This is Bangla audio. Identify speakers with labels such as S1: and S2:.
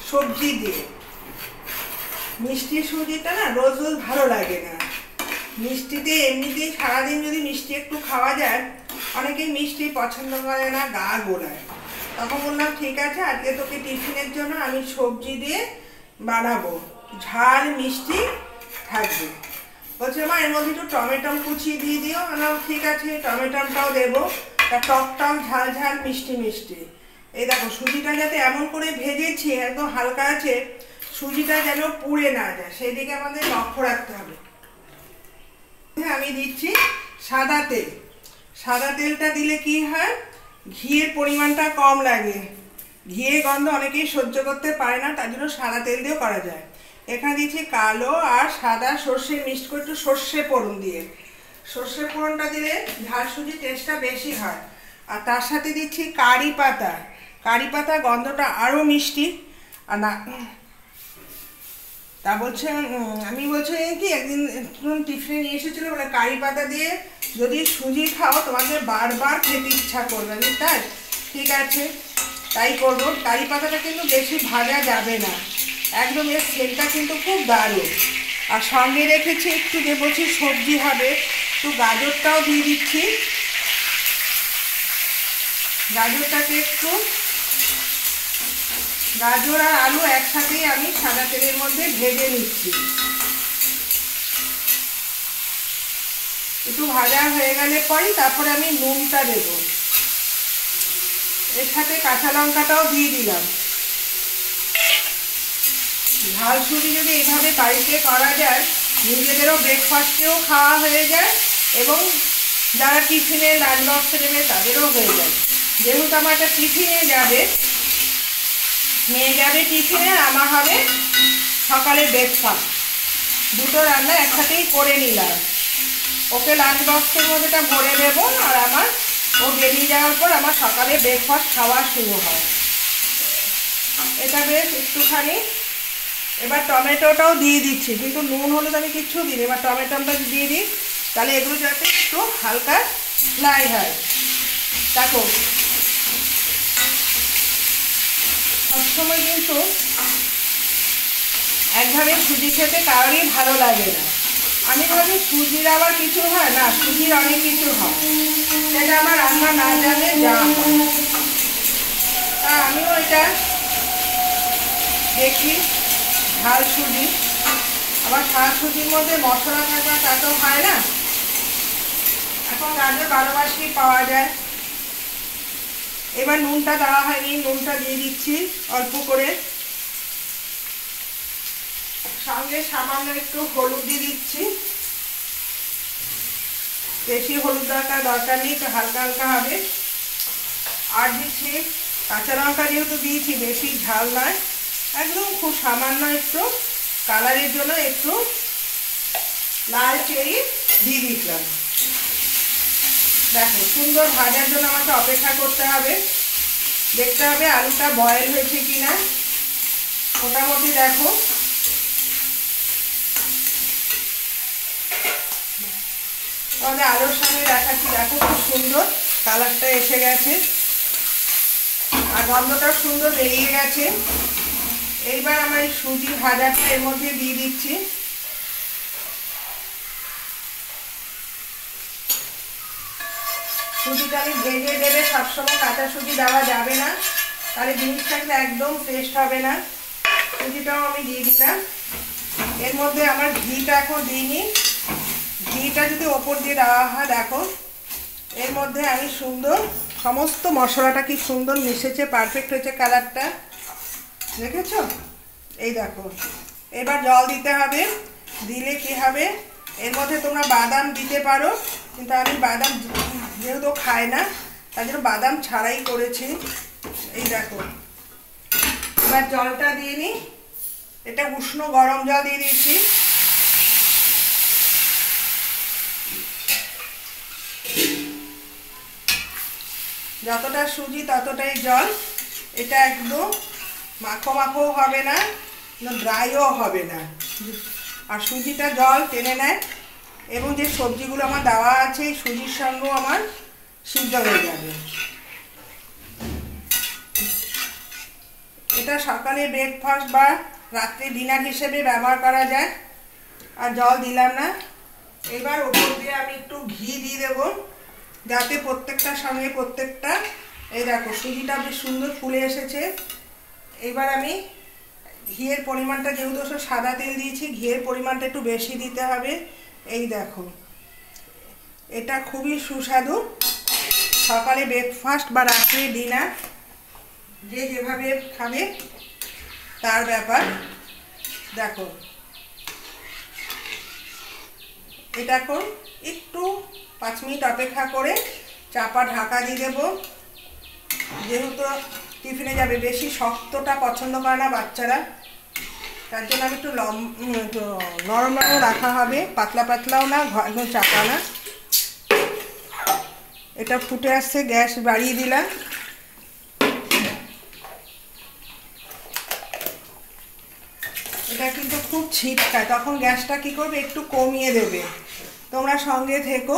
S1: সবজি দিয়ে। মিষ্টি সুজিটা না রোজ রোজ ভালো লাগে না। মিষ্টি দিয়ে এমনিতেই সারাদিন যদি মিষ্টি একটু খাওয়া যায়, অনেকেই মিষ্টি পছন্দ করে না, গা গোলায়। তখন বললাম ঠিক আছে, আজকে তোকে টিফিনের জন্য আমি সবজি দিয়ে বানাবো, ঝাল মিষ্টি থাকবে। বলছে মা এর মধ্যে একটু টমেটো কুচিয়ে দিয়ে দিও। না ঠিক আছে, টমেটোটাও দেবো, তা টক টক ঝাল ঝাল মিষ্টি মিষ্টি। এই দেখো সুজিটা যাতে এমন করে ভেজেছি একদম হালকা আছে, সুজিটা যেন পুড়ে না যায়, সেই দিকে আমাদের লক্ষ্য রাখতে হবে। আমি দিচ্ছি সাদা তেল। সাদা তেলটা দিলে কি হয়, ঘিয়ের পরিমাণটা কম লাগে। ঘিয়ের গন্ধ অনেকেই সহ্য করতে পারে না, তার জন্য সাদা তেল দিয়েও করা যায়। এখানে দিচ্ছি কালো আর সাদা সর্ষে মিক্সড করে একটু সর্ষে ফোড়ন দিয়ে। সর্ষে ফোড়নটা দিলে ঝাল সুজির টেস্টটা বেশি হয়। আর তার সাথে দিচ্ছি কারি পাতা। কারি পাতা গন্ধটা আরও মিষ্টি। আর না তা বলছে, আমি বলছি কি একদিন টিফিনে নিয়ে এসেছিলো, বলে কারি পাতা দিয়ে যদি সুজি খাও তোমাদের বারবার খেতে ইচ্ছা করবে। আমি তাই ঠিক আছে তাই করবো। কারি পাতাটা কিন্তু বেশি ভাজা যাবে না, একদম এর সেলটা কিন্তু খুব দারুণ। আর সঙ্গে রেখেছি একটু, যে বলছি সবজি হবে, একটু গাজরটাও দিয়ে দিচ্ছি। গাজরটাকে একটু, গাজর আর আলু একসাথেই আমি সাদা তেলের মধ্যে ভেজে নিচ্ছি। একটু ভাজা হয়ে গেলে পরই তারপরে আমি নুনটা দেব। এর সাথে কাঁচা লঙ্কাটাও দিয়ে দিলাম। ঝাল সুজি যদি এইভাবে বাড়িতে করা যায়, নিজেদেরও ব্রেকফাস্টেও খাওয়া হয়ে যায় এবং যারা টিফিনে লাঞ্চ বক্সে দেবে তাদেরও হয়ে যায়। যেহেতু আমার একটা টিফিনে যাবে, মেয়ে যাবে টিফিনে, আমার হবে সকালে ব্রেকফাস্ট। দুটো রান্না একসাথেই করে নিলাম। ওকে লাঞ্চ বক্সের মধ্যেটা ভরে দেবো, আর আমার ও বেরিয়ে যাওয়ার পর আমার সকালে ব্রেকফাস্ট খাওয়া শুরু হয়। এটা বেশ একটুখানি, এবার টমেটোটাও দিয়ে দিচ্ছি, কিন্তু নুন হলুদ আমি কিচ্ছু দিই। এবার টমেটোটা দিয়ে দিই, তাহলে এগুলো যাতে একটু হালকা ফ্রাই হয়। দেখো সবসময় কিন্তু একভাবে সুজি খেতে কারোরই ভালো লাগে না। আমি ভাবি সুজির আবার কিছু হয় না, সুজির অনেক কিছু হয়, সেটা আমার রান্না না জানলে যা হয়। তা আমিও এটা দেখি ঝাল সুজি, আবার ঝাল সুজির মধ্যে মশলা থাকা তা তো হয় না। এখন গাজর 12 মাসেই পাওয়া যায়। এবার নুনটা দেওয়া হয়নি, নুনটা দিয়ে দিচ্ছি অল্প করে। সঙ্গে সামান্য একটু হলুদ দিয়ে দিচ্ছি, বেশি হলুদ দরকার নেই, একটু হালকা হালকা হবে। আর দিচ্ছি কাঁচা লঙ্কা, যেহেতু দিয়েছি বেশি ঝাল নয়, একদম খুব সামান্য একটু কালারের জন্য একটু লাল চেরি দিয়ে দিলাম। দেখো সুন্দর ভাজার জন্য আমাকে অপেক্ষা করতে হবে, দেখতে হবে আলুটা বয়েল হয়েছে কিনা। মোটামুটি দেখো তাহলে আলুর সঙ্গে দেখাচ্ছি, দেখো খুব সুন্দর কালারটা এসে গেছে আর গন্ধটা সুন্দর বেরিয়ে গেছে। এইবার আমার এই সুজি ভাজাটা এর মধ্যে দিয়ে দিচ্ছি। সুজিটা আমি ভেজে দেবে, সবসময় কাঁচা সুজি দেওয়া যাবে না, তাহলে জিনিসটা একদম টেস্ট হবে না। সুজিটাও আমি দিয়ে দিলাম। এর মধ্যে আমার ঘিটা এখন দিইনি, ঘিটা যদি ওপর দিয়ে দেওয়া হয়, দেখো এর মধ্যে আমি সুন্দর সমস্ত মশলাটা কি সুন্দর মিশেছে, পারফেক্ট হয়েছে কালারটা, দেখেছো? এই দেখো এবার জল দিতে হবে। দিলে কি হবে, এর মধ্যে তোমরা বাদাম দিতে পারো, কিন্তু আমি বাদাম যেহেতু খাই না তার জন্য বাদাম ছাড়াই করেছি। এই দেখো এবার জলটা দিয়ে নিই, এটা উষ্ণ গরম জল দিয়ে দিয়েছি। যতটা সুজি ততটাই জল। এটা একদম মাখো মাখো হবে না, ড্রাইও হবে না, আর সুজিটা জল টেনে নেয় এবং যে সবজিগুলো আমার দেওয়া আছে এই সুজির সঙ্গেও আমার সিদ্ধ হয়ে যাবে। এটা এটা সকালে ব্রেকফাস্ট বা রাত্রে ডিনার হিসেবে ব্যবহার করা যায়। আর জল দিলাম না। এবার ওপর দিয়ে আমি একটু ঘি দিয়ে দেবো, যাতে প্রত্যেকটার সঙ্গে প্রত্যেকটা, এই দেখো সুজিটা বেশ সুন্দর ফুলে এসেছে। এবার আমি ঘিয়ের পরিমাণটা, যেহেতু সাদা তেল দিয়েছি, ঘিয়ের পরিমাণটা একটু বেশি দিতে হবে। এই দেখো, এটা খুবই সুস্বাদু সকালে ব্রেকফাস্ট বা রাত্রে ডিনার, যে যেভাবে খাবে তার ব্যাপার। দেখো এটা এখন একটু 5 মিনিট অপেক্ষা করে চাপা ঢাকা দিয়ে দেবো, যেহেতু টিফিনে যাবে। বেশি শক্তটা পছন্দ করে না বাচ্চারা, তার জন্য আমি একটু নরম নরম রাখা হবে, পাতলা পাতলাও না, একদম চাপা না। এটা ফুটে আসছে, গ্যাস বাড়িয়ে দিলাম। এটা কিন্তু খুব ছিটকায়, তখন গ্যাসটা কি করবে, একটু কমিয়ে দেবে। তোমরা সঙ্গে থেকো।